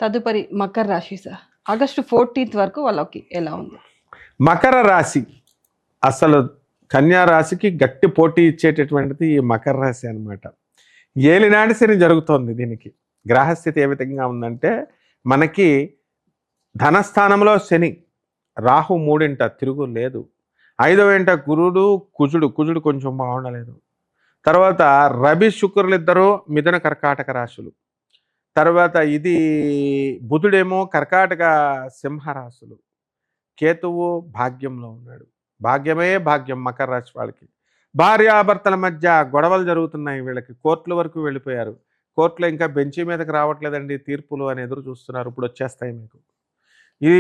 తదుపరి మకర రాశి sir. August 14 వరకు వాళ్ళకి ఎలా ఉంది? మకర రాశి అసలు కన్యా రాశికి గట్టి పోటీ ఇచ్చేటటువంటిది ఈ మకర రాశి అనమాట. ఏలినాటి శని జరుగుతోంది. దీనికి గ్రహస్థితి ఏ విధంగా ఉందంటే, మనకి ధనస్థానంలో శని, రాహు 3 తిరుగు లేదు, 5 గురుడు, కుజుడు కొంచెం బాగుండలేదు. తర్వాత రవి శుక్రులు ఇద్దరు మిథున కర్కాటక రాశులు. తర్వాత ఇది బుధుడేమో కర్కాటక సింహ రాశులు. కేతువు భాగ్యంలో ఉన్నాడు. భాగ్యమే భాగ్యం మకర రాశి వాళ్ళకి. భార్యాభర్తల మధ్య గొడవలు జరుగుతున్నాయి. వీళ్ళకి కోర్టుల వరకు వెళ్ళిపోయారు. కోర్టులో ఇంకా బెంచీ మీదకి రావట్లేదండి తీర్పులు అని ఎదురు చూస్తున్నారు. ఇప్పుడు వచ్చేస్తాయి మీకు. ఇది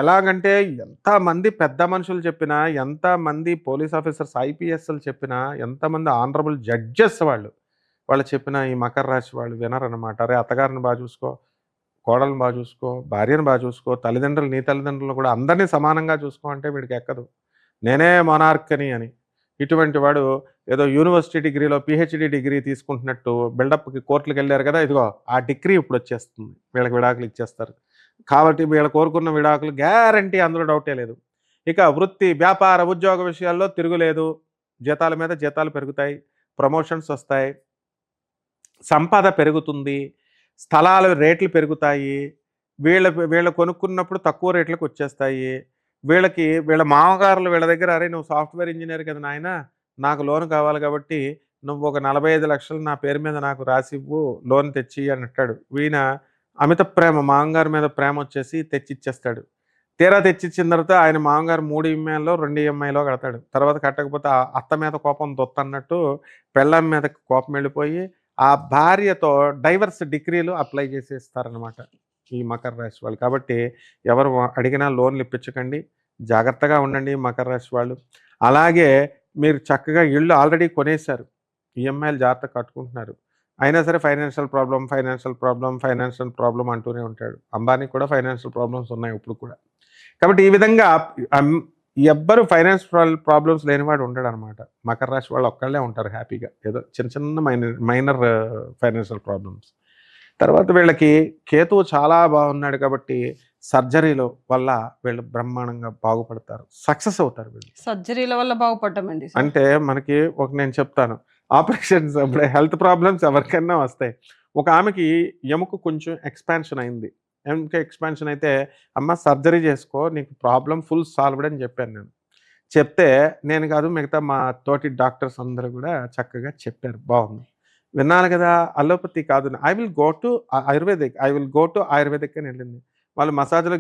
ఎలాగంటే, ఎంతమంది పెద్ద మనుషులు చెప్పినా, ఎంతమంది పోలీస్ ఆఫీసర్స్ ఐపీఎస్లు చెప్పినా, ఎంతమంది ఆనరబుల్ జడ్జెస్ వాళ్ళు చెప్పినా ఈ మకర రాశి వాళ్ళు వినరనమాట. అరే అత్తగారిని బాగా చూసుకో, కోడలను బాగా చూసుకో, భార్యను బాగా చూసుకో, తల్లిదండ్రులు నీ తల్లిదండ్రులు కూడా అందరినీ సమానంగా చూసుకో అంటే వీడికి ఎక్కదు. నేనే మొనార్కని అని. ఇటువంటి వాడు ఏదో యూనివర్సిటీ డిగ్రీలో పిహెచ్డి డిగ్రీ తీసుకుంటున్నట్టు బిల్డప్కి కోర్టులకు వెళ్ళారు కదా, ఇదిగో ఆ డిగ్రీ ఇప్పుడు వచ్చేస్తుంది. వీళ్ళకి విడాకులు ఇచ్చేస్తారు. కాబట్టి వీళ్ళు కోరుకున్న విడాకులు గ్యారంటీ, అందులో డౌటే లేదు. ఇక వృత్తి, వ్యాపార, ఉద్యోగ విషయాల్లో తిరుగులేదు. జీతాల మీద జీతాలు పెరుగుతాయి, ప్రమోషన్స్ వస్తాయి, సంపద పెరుగుతుంది, స్థలాల రేట్లు పెరుగుతాయి. వీళ్ళు కొనుక్కున్నప్పుడు తక్కువ రేట్లకు వచ్చేస్తాయి. వీళ్ళ మామగారులు వీళ్ళ దగ్గర, అరే నువ్వు సాఫ్ట్వేర్ ఇంజనీర్ కదా నాయన, నాకు లోన్ కావాలి కాబట్టి నువ్వు ఒక 45 లక్షలు నా పేరు మీద నాకు రాసివ్వు, లోన్ తెచ్చి అని అంటాడు. వీణ అమిత ప్రేమ, మామగారి మీద ప్రేమ వచ్చేసి తెచ్చిచ్చేస్తాడు. తీరా తెచ్చిచ్చిన తర్వాత ఆయన మామగారు 3 ఈఎంఐలో 2 ఈఎంఐలో కడతాడు. తర్వాత కట్టకపోతే అత్త మీద కోపం దొత్తన్నట్టు పెళ్ళాం మీద కోపం వెళ్ళిపోయి ఆ భార్యతో డైవర్స్ డిగ్రీలు అప్లై చేసేస్తారనమాట ఈ మకర రాశి వాళ్ళు. కాబట్టి ఎవరు అడిగినా లోన్లు ఇప్పించకండి, జాగ్రత్తగా ఉండండి మకర రాశి వాళ్ళు. అలాగే మీరు చక్కగా ఇళ్ళు ఆల్రెడీ కొనేశారు, ఈఎంఐలు జాగ్రత్తగా కట్టుకుంటున్నారు, అయినా సరే ఫైనాన్షియల్ ప్రాబ్లం అంటూనే ఉంటాడు. అంబానీ కూడా ఫైనాన్షియల్ ప్రాబ్లమ్స్ ఉన్నాయి ఇప్పుడు కూడా. కాబట్టి ఈ విధంగా ఎవ్వరు ఫైనాన్షియల్ ప్రాబ్లమ్స్ లేనివాడు ఉండడు అనమాట. మకర రాశి వాళ్ళు ఒక్కళ్ళే ఉంటారు హ్యాపీగా, ఏదో చిన్న మైనర్ ఫైనాన్షియల్ ప్రాబ్లమ్స్. తర్వాత వీళ్ళకి కేతువు చాలా బాగున్నాడు కాబట్టి సర్జరీల వల్ల వీళ్ళు బ్రహ్మాండంగా బాగుపడతారు, సక్సెస్ అవుతారు వీళ్ళు. సర్జరీల వల్ల బాగుపడటండి అంటే మనకి నేను చెప్తాను, ఆపరేషన్స్ అప్పుడు హెల్త్ ప్రాబ్లమ్స్ ఎవరికైనా వస్తాయి. ఒక ఆమెకి ఎముక కొంచెం ఎక్స్పాన్షన్ అయింది. ఎముక ఎక్స్పాన్షన్ అయితే అమ్మ సర్జరీ చేసుకో, నీకు ప్రాబ్లం ఫుల్ సాల్వ్డ్ అని చెప్పాను నేను. చెప్తే నేను కాదు, మిగతా మా తోటి డాక్టర్స్ అందరూ కూడా చక్కగా చెప్పారు, బాగుంది, విన్నాను కదా, అలోపతి కాదు, I will go to ayurvedic అని వెళ్ళింది. వాళ్ళు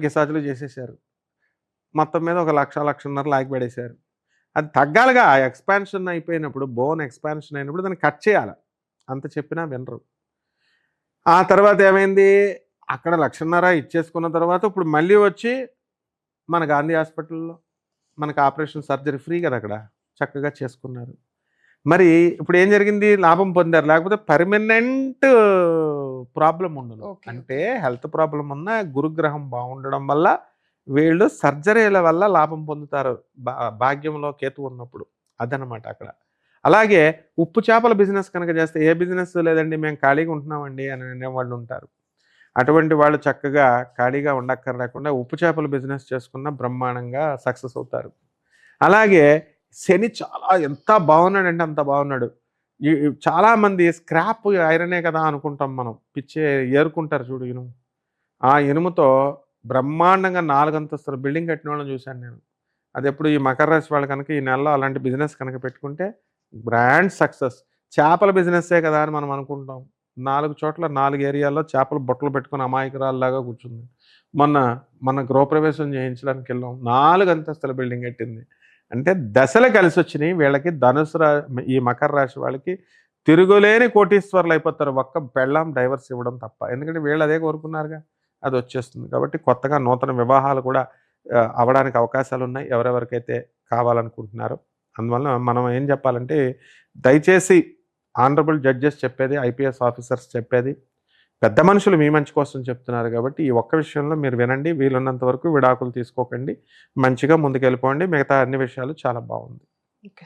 గిసాజులు చేసేసారు. మొత్తం మీద 1,00,000-1,50,000 లాగి పడేశారు. అది తగ్గాలిగా. ఆ ఎక్స్పాన్షన్ అయిపోయినప్పుడు, బోన్ ఎక్స్పాన్షన్ అయినప్పుడు దాన్ని కట్ చేయాలి. అంత చెప్పినా వినరు. ఆ తర్వాత ఏమైంది, అక్కడ 1,50,000 ఇచ్చేసుకున్న తర్వాత ఇప్పుడు మళ్ళీ వచ్చి మన గాంధీ హాస్పిటల్లో మనకు ఆపరేషన్ సర్జరీ ఫ్రీ కదా, అక్కడ చక్కగా చేసుకున్నారు. మరి ఇప్పుడు ఏం జరిగింది, లాభం పొందారు. లేకపోతే పర్మనెంట్ ప్రాబ్లం ఉండదు. అంటే హెల్త్ ప్రాబ్లం ఉన్న గురుగ్రహం బాగుండడం వల్ల వీళ్ళు సర్జరీల వల్ల లాభం పొందుతారు, భాగ్యంలో కేతు ఉన్నప్పుడు. అదనమాట అక్కడ. అలాగే ఉప్పు చేపల బిజినెస్ కనుక చేస్తే, ఏ బిజినెస్ లేదండి మేము ఖాళీగా ఉంటున్నామండి అని అనేవాళ్ళు ఉంటారు. అటువంటి వాళ్ళు చక్కగా ఖాళీగా ఉండక్కర్లేకుండా ఉప్పు చేపల బిజినెస్ చేసుకున్న బ్రహ్మాండంగా సక్సెస్ అవుతారు. అలాగే శని ఎంత బాగున్నాడంటే అంత బాగున్నాడు. చాలామంది స్క్రాప్ ఐరనే కదా అనుకుంటాం మనం, ఏరుకుంటారు చూడు ఇనుము. ఆ ఇనుముతో బ్రహ్మాండంగా 4 అంతస్తుల బిల్డింగ్ కట్టిన వాళ్ళని చూశాను నేను. అది ఎప్పుడు ఈ మకర రాశి వాళ్ళు కనుక ఈ నెలలో అలాంటి బిజినెస్ కనుక పెట్టుకుంటే బ్రాండ్ సక్సెస్. చేపల బిజినెస్సే కదా అని మనం అనుకుంటాం. 4 చోట్ల 4 ఏరియాల్లో చేపలు బొట్టలు పెట్టుకుని అమాయకురాల్లాగా కూర్చుంది. మన గృహప్రవేశం చేయించడానికి వెళ్ళాం, 4 అంతస్తుల బిల్డింగ్ కట్టింది. అంటే దశలు కలిసి వచ్చినాయి వీళ్ళకి. ఈ మకర రాశి వాళ్ళకి తిరుగులేని కోటీశ్వర్లు అయిపోతారు, ఒక్క పెళ్ళాం డైవర్స్ ఇవ్వడం తప్ప. ఎందుకంటే వీళ్ళు అదే కోరుకున్నారుగా, అది వచ్చేస్తుంది. కాబట్టి కొత్తగా నూతన వివాహాలు కూడా అవ్వడానికి అవకాశాలు ఉన్నాయి, ఎవరెవరికైతే కావాలనుకుంటున్నారో. అందువల్ల మనం ఏం చెప్పాలంటే, దయచేసి ఆనరబుల్ జడ్జెస్ చెప్పేది, ఐపీఎస్ ఆఫీసర్స్ చెప్పేది, పెద్ద మనుషులు మీ మంచి కోసం చెప్తున్నారు కాబట్టి ఈ ఒక్క విషయంలో మీరు వినండి. వీలున్నంత వరకు విడాకులు తీసుకోకండి, మంచిగా ముందుకెళ్ళిపోండి. మిగతా అన్ని విషయాలు చాలా బాగుంది. Okay sir.